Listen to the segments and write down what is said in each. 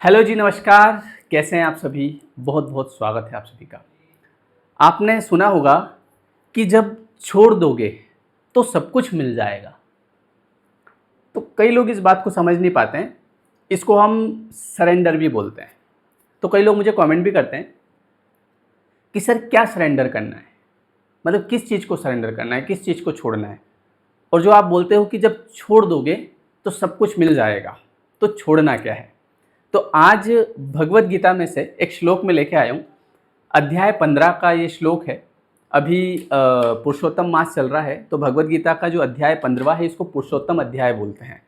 Hello जी, नमस्कार। कैसे हैं आप सभी? बहुत बहुत स्वागत है आप सभी का। आपने सुना होगा कि जब छोड़ दोगे तो सब कुछ मिल जाएगा। तो कई लोग इस बात को समझ नहीं पाते हैं। इसको हम सरेंडर भी बोलते हैं। तो कई लोग मुझे कमेंट भी करते हैं कि सर क्या सरेंडर करना है, मतलब किस चीज़ को सरेंडर करना है, किस चीज़ को छोड़ना है। और जो आप बोलते हो कि जब छोड़ दोगे तो सब कुछ मिल जाएगा, तो छोड़ना क्या है। तो आज भगवत गीता में से एक श्लोक में लेके आया हूँ। अध्याय 15 का ये श्लोक है। अभी पुरुषोत्तम मास चल रहा है, तो भगवत गीता का जो अध्याय 15वां है इसको पुरुषोत्तम अध्याय बोलते हैं।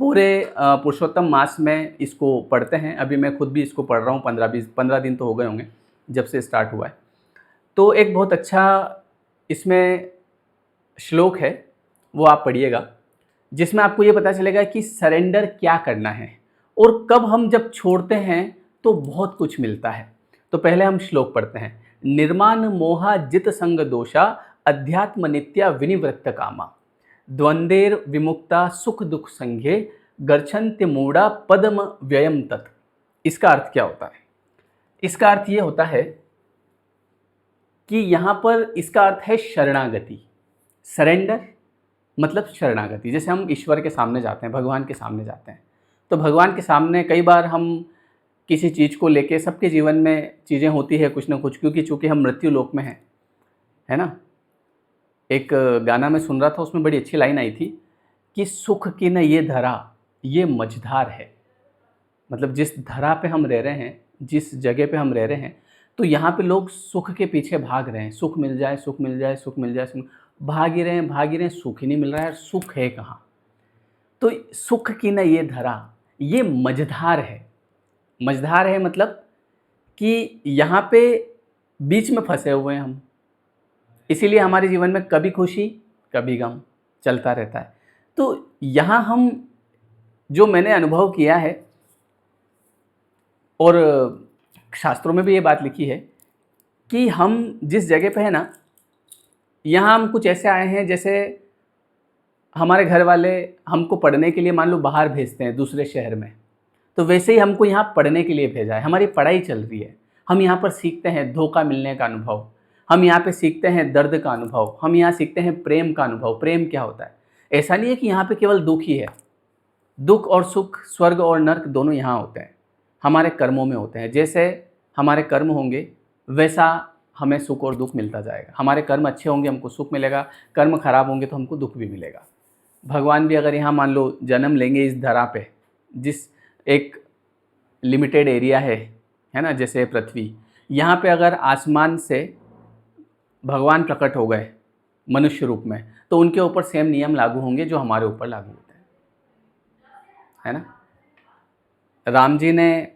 पूरे पुरुषोत्तम मास में इसको पढ़ते हैं। अभी मैं खुद भी इसको पढ़ रहा हूँ। 15 दिन तो हो गए होंगे जब से स्टार्ट हुआ है। तो एक बहुत अच्छा इसमें श्लोक है, वो आप पढ़िएगा, जिसमें आपको ये पता चलेगा कि सरेंडर क्या करना है और कब हम जब छोड़ते हैं तो बहुत कुछ मिलता है। तो पहले हम श्लोक पढ़ते हैं। निर्माण मोहा जित संग दोषा अध्यात्म नित्या विनिवृत्त कामा द्वंदेर विमुक्ता सुख दुख संघे गर्छन्त्य मूढ़ा पदम व्ययम तत्। इसका अर्थ क्या होता है? इसका अर्थ ये होता है कि यहाँ पर इसका अर्थ है शरणागति। सरेंडर मतलब शरणागति। जैसे हम ईश्वर के सामने जाते हैं, भगवान के सामने जाते हैं, तो भगवान के सामने कई बार हम किसी चीज़ को लेके, सबके जीवन में चीज़ें होती है कुछ ना कुछ, क्योंकि चूँकि हम मृत्यु लोक में हैं, है ना। एक गाना मैं सुन रहा था, उसमें बड़ी अच्छी लाइन आई थी कि सुख की न ये धरा ये मझधार है। मतलब जिस धरा पे हम रह रहे हैं, जिस जगह पे हम रह रहे हैं, तो यहाँ पे लोग सुख के पीछे भाग रहे हैं। सुख मिल जाए, सुख मिल जाए, सुख मिल जाए, भाग ही रहे हैं, सुख ही नहीं मिल रहा है। सुख है कहाँ? तो सुख की न ये धरा ये मझधार है। मझधार है मतलब कि यहाँ पे बीच में फंसे हुए हैं हम। इसीलिए हमारे जीवन में कभी खुशी कभी गम चलता रहता है। तो यहाँ हम, जो मैंने अनुभव किया है और शास्त्रों में भी ये बात लिखी है कि हम जिस जगह पे है ना, यहाँ हम कुछ ऐसे आए हैं, जैसे हमारे घर वाले हमको पढ़ने के लिए मान लो बाहर भेजते हैं दूसरे शहर में, तो वैसे ही हमको यहाँ पढ़ने के लिए भेजा है। हमारी पढ़ाई चल रही है। हम यहाँ पर सीखते हैं धोखा मिलने का अनुभव, हम यहाँ पे सीखते हैं दर्द का अनुभव, हम यहाँ सीखते हैं प्रेम का अनुभव। प्रेम क्या होता है? ऐसा नहीं है कि यहाँ पे केवल दुख ही है। दुख और सुख, स्वर्ग और नर्क दोनों यहाँ होते हैं, हमारे कर्मों में होते हैं। जैसे हमारे कर्म होंगे वैसा हमें सुख और दुख मिलता जाएगा। हमारे कर्म अच्छे होंगे हमको सुख मिलेगा, कर्म खराब होंगे तो हमको दुख भी मिलेगा। भगवान भी अगर यहाँ मान लो जन्म लेंगे इस धरा पे, जिस एक लिमिटेड एरिया है ना, जैसे पृथ्वी, यहाँ पे अगर आसमान से भगवान प्रकट हो गए मनुष्य रूप में, तो उनके ऊपर सेम नियम लागू होंगे जो हमारे ऊपर लागू होते हैं, है ना। राम जी ने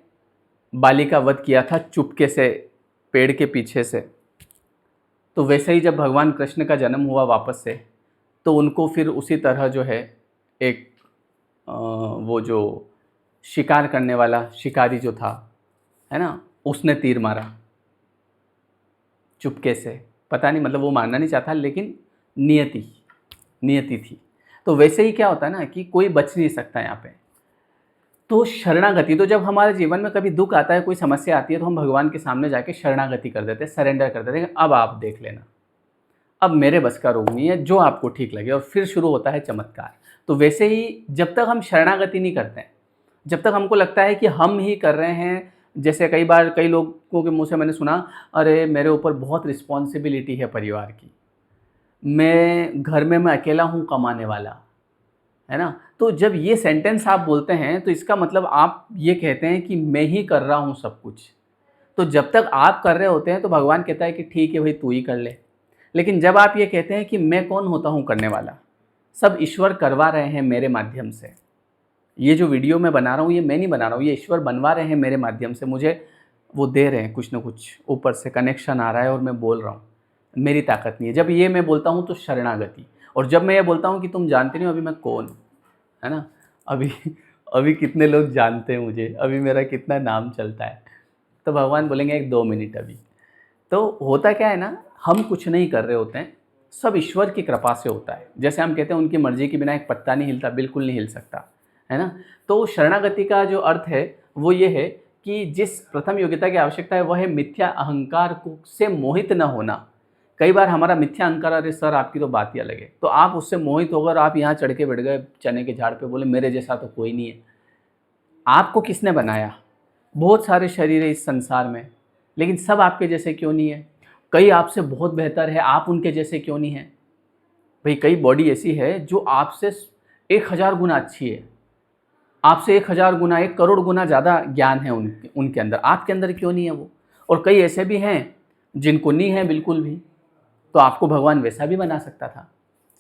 बाली का वध किया था चुपके से, पेड़ के पीछे से। तो वैसे ही जब भगवान कृष्ण का जन्म हुआ वापस से, तो उनको फिर उसी तरह जो है एक वो जो शिकार करने वाला शिकारी जो था, है ना, उसने तीर मारा चुपके से। पता नहीं, मतलब वो मारना नहीं चाहता, लेकिन नियति थी। तो वैसे ही क्या होता है ना कि कोई बच नहीं सकता यहाँ पे। तो शरणागति, तो जब हमारे जीवन में कभी दुख आता है, कोई समस्या आती है, तो हम भगवान के सामने जाके शरणागति कर देते हैं, सरेंडर कर देते हैं। अब आप देख लेना, अब मेरे बस का रोग नहीं है, जो आपको ठीक लगे। और फिर शुरू होता है चमत्कार। तो वैसे ही जब तक हम शरणागति नहीं करते हैं, जब तक हमको लगता है कि हम ही कर रहे हैं, जैसे कई बार कई लोगों के मुंह से मैंने सुना, अरे मेरे ऊपर बहुत रिस्पॉन्सिबिलिटी है परिवार की, मैं घर में मैं अकेला हूँ कमाने वाला, है ना। तो जब ये सेंटेंस आप बोलते हैं तो इसका मतलब आप ये कहते हैं कि मैं ही कर रहा हूँ सब कुछ। तो जब तक आप कर रहे होते हैं तो भगवान कहता है कि ठीक है भाई, तू ही कर ले। लेकिन जब आप ये कहते हैं कि मैं कौन होता हूँ करने वाला, सब ईश्वर करवा रहे हैं मेरे माध्यम से। ये जो वीडियो मैं बना रहा हूँ, ये मैं नहीं बना रहा हूँ, ये ईश्वर बनवा रहे हैं मेरे माध्यम से। मुझे वो दे रहे हैं कुछ ना कुछ, ऊपर से कनेक्शन आ रहा है और मैं बोल रहा हूँ। मेरी ताकत नहीं है। जब ये मैं बोलता हूँ तो शरणागति। और जब मैं ये बोलता हूँ कि तुम जानते नहीं हो अभी मैं कौन हूँ, है ना, अभी अभी कितने लोग जानते हैं मुझे, अभी मेरा कितना नाम चलता है, तो भगवान बोलेंगे 1-2 मिनट अभी। तो होता क्या है ना, हम कुछ नहीं कर रहे होते हैं, सब ईश्वर की कृपा से होता है। जैसे हम कहते हैं उनकी मर्जी के बिना एक पत्ता नहीं हिलता, बिल्कुल नहीं हिल सकता, है ना। तो शरणागति का जो अर्थ है वो ये है कि जिस प्रथम योग्यता की आवश्यकता है वह है मिथ्या अहंकार को से मोहित न होना। कई बार हमारा मिथ्या अहंकार, अरे सर आपकी तो बात ही अलग है, तो आप उससे मोहित होकर आप यहाँ चढ़ के बैठ गए चने के झाड़ पे, बोले मेरे जैसा तो कोई नहीं है। आपको किसने बनाया? बहुत सारे शरीर है इस संसार में, लेकिन सब आपके जैसे क्यों नहीं है? कई आपसे बहुत बेहतर है, आप उनके जैसे क्यों नहीं है? भाई कई बॉडी ऐसी है जो आपसे 1000 गुना अच्छी है, आपसे 1000 गुना 1 करोड़ गुना ज़्यादा ज्ञान है उनके अंदर, आपके अंदर क्यों नहीं है वो? और कई ऐसे भी हैं जिनको नहीं है बिल्कुल भी, तो आपको भगवान वैसा भी बना सकता था।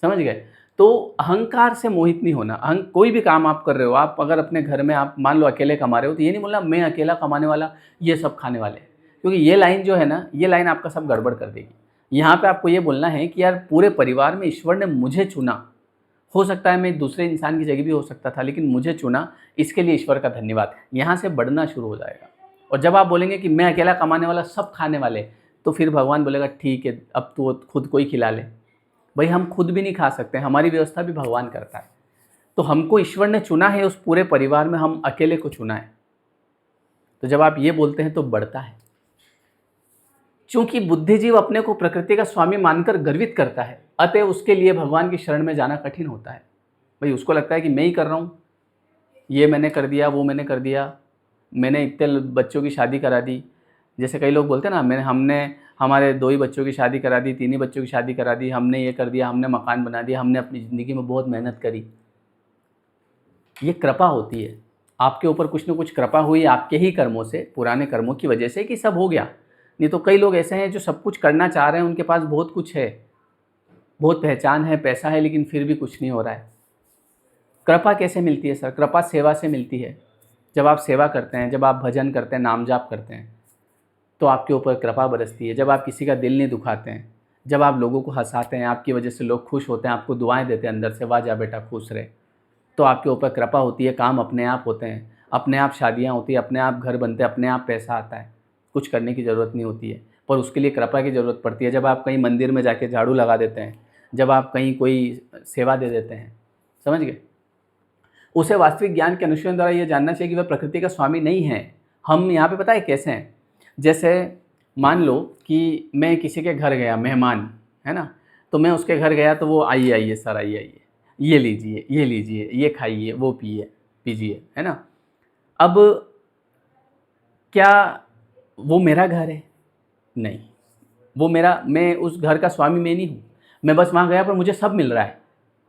समझ गए? तो अहंकार से मोहित नहीं होना। कोई भी काम आप कर रहे हो, आप अगर अपने घर में आप मान लो अकेले कमा रहे हो, तो ये नहीं बोलना मैं अकेला कमाने वाला, ये सब खाने वाले, क्योंकि ये लाइन जो है ना, ये लाइन आपका सब गड़बड़ कर देगी। यहाँ पे आपको ये बोलना है कि यार पूरे परिवार में ईश्वर ने मुझे चुना, हो सकता है मैं दूसरे इंसान की जगह भी हो सकता था, लेकिन मुझे चुना, इसके लिए ईश्वर का धन्यवाद। यहाँ से बढ़ना शुरू हो जाएगा। और जब आप बोलेंगे कि मैं अकेला कमाने वाला, सब खाने वाले, तो फिर भगवान बोलेगा ठीक है अब तो खुद को ही खिला ले। भाई हम खुद भी नहीं खा सकते, हमारी व्यवस्था भी भगवान करता है। तो हमको ईश्वर ने चुना है, उस पूरे परिवार में हम अकेले को चुना है। तो जब आप ये बोलते हैं तो बढ़ता है। चूंकि बुद्धिजीव अपने को प्रकृति का स्वामी मानकर गर्वित करता है, अतः उसके लिए भगवान की शरण में जाना कठिन होता है। भाई उसको लगता है कि मैं ही कर रहा हूँ, ये मैंने कर दिया, वो मैंने कर दिया, मैंने इतने बच्चों की शादी करा दी। जैसे कई लोग बोलते हैं ना, हमने हमारे 2 ही बच्चों की शादी करा दी, 3 ही बच्चों की शादी करा दी, हमने ये कर दिया, हमने मकान बना दिया, हमने अपनी ज़िंदगी में बहुत मेहनत करी। ये कृपा होती है, आपके ऊपर कुछ न कुछ कृपा हुई आपके ही कर्मों से, पुराने कर्मों की वजह से, कि सब हो गया। नहीं तो कई लोग ऐसे हैं जो सब कुछ करना चाह रहे हैं, उनके पास बहुत कुछ है, बहुत पहचान है, पैसा है, लेकिन फिर भी कुछ नहीं हो रहा है। कृपा कैसे मिलती है सर? कृपा सेवा से मिलती है। जब आप सेवा करते हैं, जब आप भजन करते हैं, नाम जाप करते हैं, तो आपके ऊपर कृपा बरसती है। जब आप किसी का दिल नहीं दुखाते हैं, जब आप लोगों को हंसाते हैं, आपकी वजह से लोग खुश होते हैं, आपको दुआएं देते हैं अंदर से, वाह जा बेटा खुश रहे, तो आपके ऊपर कृपा होती है। काम अपने आप होते हैं, अपने आप शादियां होती है, अपने आप घर बनते हैं, अपने आप पैसा आता है, कुछ करने की ज़रूरत नहीं होती है। पर उसके लिए कृपा की ज़रूरत पड़ती है। जब आप कहीं मंदिर में जाके झाड़ू लगा देते हैं, जब आप कहीं कोई सेवा दे देते हैं, समझ गए? उसे वास्तविक ज्ञान के अनुशीलन द्वारा ये जानना चाहिए कि वह प्रकृति का स्वामी नहीं है। हम यहाँ पे पता है कैसे हैं? जैसे मान लो कि मैं किसी के घर गया, मेहमान है ना, तो मैं उसके घर गया, तो वो आइए आइए सर, आइए आइए, ये लीजिए, ये लीजिए, ये खाइए, वो पीजिए, है ना। अब क्या वो मेरा घर है? नहीं, मैं उस घर का स्वामी मैं नहीं हूँ। मैं बस वहाँ गया, पर मुझे सब मिल रहा है।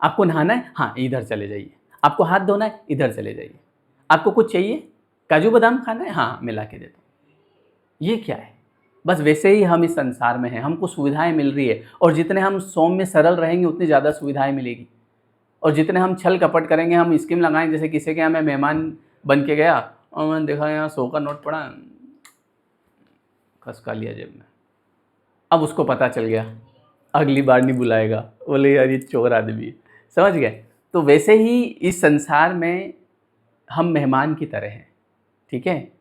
आपको नहाना है? हाँ इधर चले जाइए। आपको हाथ धोना है? इधर चले जाइए। आपको कुछ चाहिए? काजू बादाम खाना है? हाँ मैं ला के देता हूँ। ये क्या है? बस वैसे ही हम इस संसार में हैं, हमको सुविधाएं मिल रही है, और जितने हम सौम्य सरल रहेंगे उतनी ज़्यादा सुविधाएं मिलेगी। और जितने हम छल कपट करेंगे, हम स्कीम लगाएं, जैसे किसी के यहाँ मैं मेहमान बन के गया और मैंने देखा यहाँ 100 का नोट पड़ा, खसका लिया जेब में। अब उसको पता चल गया, अगली बार नहीं बुलाएगा, बोले यार ये चोर आदमी है। समझ गए? तो वैसे ही इस संसार में हम मेहमान की तरह हैं, ठीक है।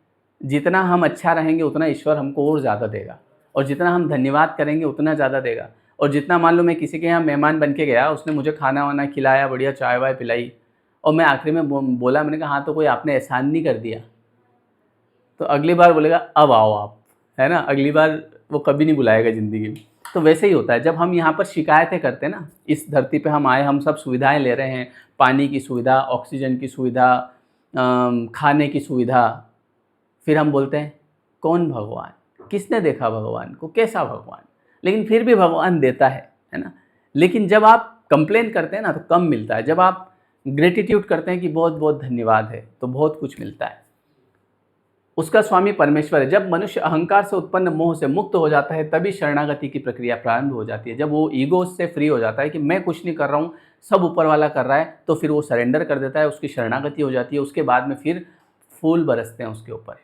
जितना हम अच्छा रहेंगे उतना ईश्वर हमको और ज़्यादा देगा, और जितना हम धन्यवाद करेंगे उतना ज़्यादा देगा। और जितना मान लो मैं किसी के यहाँ मेहमान बन के गया, उसने मुझे खाना वाना खिलाया, बढ़िया चाय वाय पिलाई, और मैं आखिरी में बोला, मैंने कहा हाँ तो कोई आपने एहसान नहीं कर दिया, तो अगली बार बोलेगा अब आओ आप, है ना। अगली बार वो कभी नहीं बुलाएगा ज़िंदगी में। तो वैसे ही होता है, जब हम यहाँ पर शिकायतें करते हैं ना, इस धरती पे हम आए, हम सब सुविधाएं ले रहे हैं, पानी की सुविधा, ऑक्सीजन की सुविधा, खाने की सुविधा, फिर हम बोलते हैं कौन भगवान? किसने देखा भगवान को? कैसा भगवान? लेकिन फिर भी भगवान देता है ना। लेकिन जब आप कंप्लेन करते हैं ना, तो कम मिलता है। जब आप ग्रेटिट्यूड करते हैं कि बहुत बहुत धन्यवाद है, तो बहुत कुछ मिलता है। उसका स्वामी परमेश्वर है। जब मनुष्य अहंकार से उत्पन्न मोह से मुक्त हो जाता है, तभी शरणागति की प्रक्रिया प्रारंभ हो जाती है। जब वो ईगो से फ्री हो जाता है कि मैं कुछ नहीं कर रहा हूँ, सब ऊपर वाला कर रहा है, तो फिर वो सरेंडर कर देता है, उसकी शरणागति हो जाती है। उसके बाद में फिर फूल बरसते हैं उसके ऊपर,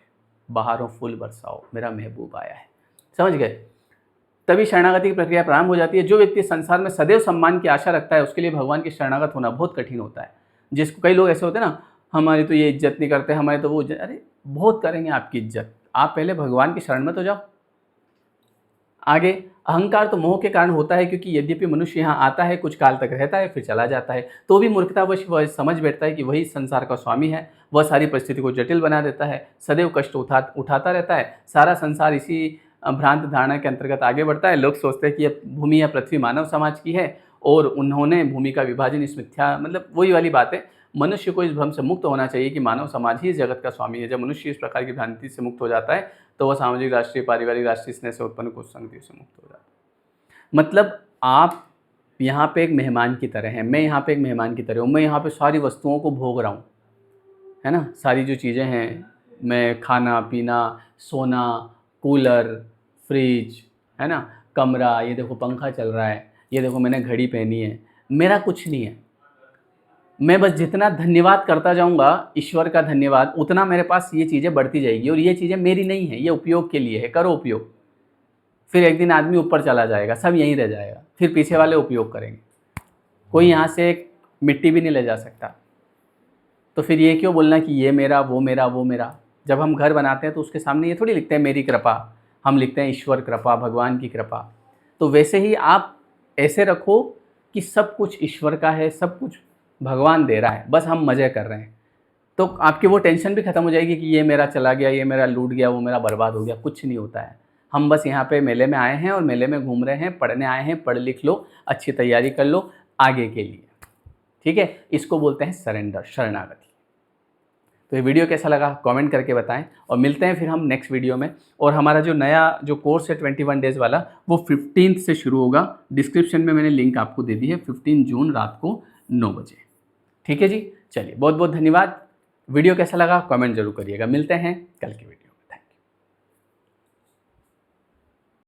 बाहरों फूल बरसाओ मेरा महबूब आया है। समझ गए? तभी शरणागति की प्रक्रिया प्रारंभ हो जाती है। जो व्यक्ति संसार में सदैव सम्मान की आशा रखता है, उसके लिए भगवान की शरणागत होना बहुत कठिन होता है। जिसको कई लोग ऐसे होते हैं ना, हमारी तो ये इज्जत नहीं करते, हमारे तो वो इज्जत, अरे बहुत करेंगे आपकी इज्जत, आप पहले भगवान की शरण में तो जाओ। आगे अहंकार तो मोह के कारण होता है, क्योंकि यद्यपि मनुष्य यहाँ आता है, कुछ काल तक रहता है, फिर चला जाता है, तो भी मूर्खतावश वह समझ बैठता है कि वही संसार का स्वामी है। वह सारी परिस्थिति को जटिल बना देता है, सदैव कष्ट उठाता रहता है। सारा संसार इसी भ्रांत धारणा के अंतर्गत आगे बढ़ता है। लोग सोचते हैं कि यह भूमि या पृथ्वी मानव समाज की है, और उन्होंने भूमि का विभाजन इस मिथ्या, मतलब वही वाली बात है। मनुष्य को इस भ्रम से मुक्त होना चाहिए कि मानव समाज ही इस जगत का स्वामी है। जब मनुष्य इस प्रकार की भ्रांति से मुक्त हो जाता है, तो वह सामाजिक, राष्ट्रीय, पारिवारिक, राष्ट्रीय स्नेह से उत्पन्न कुछ संगतियों से मुक्त हो जाता है। मतलब आप यहाँ पे एक मेहमान की तरह हैं, मैं यहाँ पे एक मेहमान की तरह हूँ। मैं यहाँ पे सारी वस्तुओं को भोग रहा हूँ, है ना। सारी जो चीज़ें हैं, मैं खाना पीना, सोना, कूलर, फ्रिज, है ना, कमरा, ये देखो पंखा चल रहा है, ये देखो मैंने घड़ी पहनी है, मेरा कुछ नहीं है। मैं बस जितना धन्यवाद करता जाऊंगा, ईश्वर का धन्यवाद, उतना मेरे पास ये चीज़ें बढ़ती जाएगी। और ये चीज़ें मेरी नहीं है, ये उपयोग के लिए है, करो उपयोग। फिर एक दिन आदमी ऊपर चला जाएगा, सब यहीं रह जाएगा, फिर पीछे वाले उपयोग करेंगे। कोई यहाँ से एक मिट्टी भी नहीं ले जा सकता। तो फिर ये क्यों बोलना कि ये मेरा, वो मेरा, वो मेरा। जब हम घर बनाते हैं तो उसके सामने ये थोड़ी लिखते हैं मेरी कृपा, हम लिखते हैं ईश्वर कृपा, भगवान की कृपा। तो वैसे ही आप ऐसे रखो कि सब कुछ ईश्वर का है, सब कुछ भगवान दे रहा है, बस हम मज़े कर रहे हैं। तो आपकी वो टेंशन भी ख़त्म हो जाएगी कि ये मेरा चला गया, ये मेरा लूट गया, वो मेरा बर्बाद हो गया। कुछ नहीं होता है। हम बस यहाँ पे मेले में आए हैं और मेले में घूम रहे हैं, पढ़ने आए हैं, पढ़ लिख लो, अच्छी तैयारी कर लो आगे के लिए, ठीक है। इसको बोलते हैं सरेंडर, शरणागति। तो ये वीडियो कैसा लगा कमेंट करके बताएं, और मिलते हैं फिर हम नेक्स्ट वीडियो में। और हमारा जो नया जो कोर्स है 21 डेज़ वाला, वो 15 से शुरू होगा। डिस्क्रिप्शन में मैंने लिंक आपको दे दी है, 15 जून रात को 9 बजे, ठीक है जी। चलिए, बहुत बहुत धन्यवाद। वीडियो कैसा लगा कमेंट जरूर करिएगा। मिलते हैं कल की वीडियो।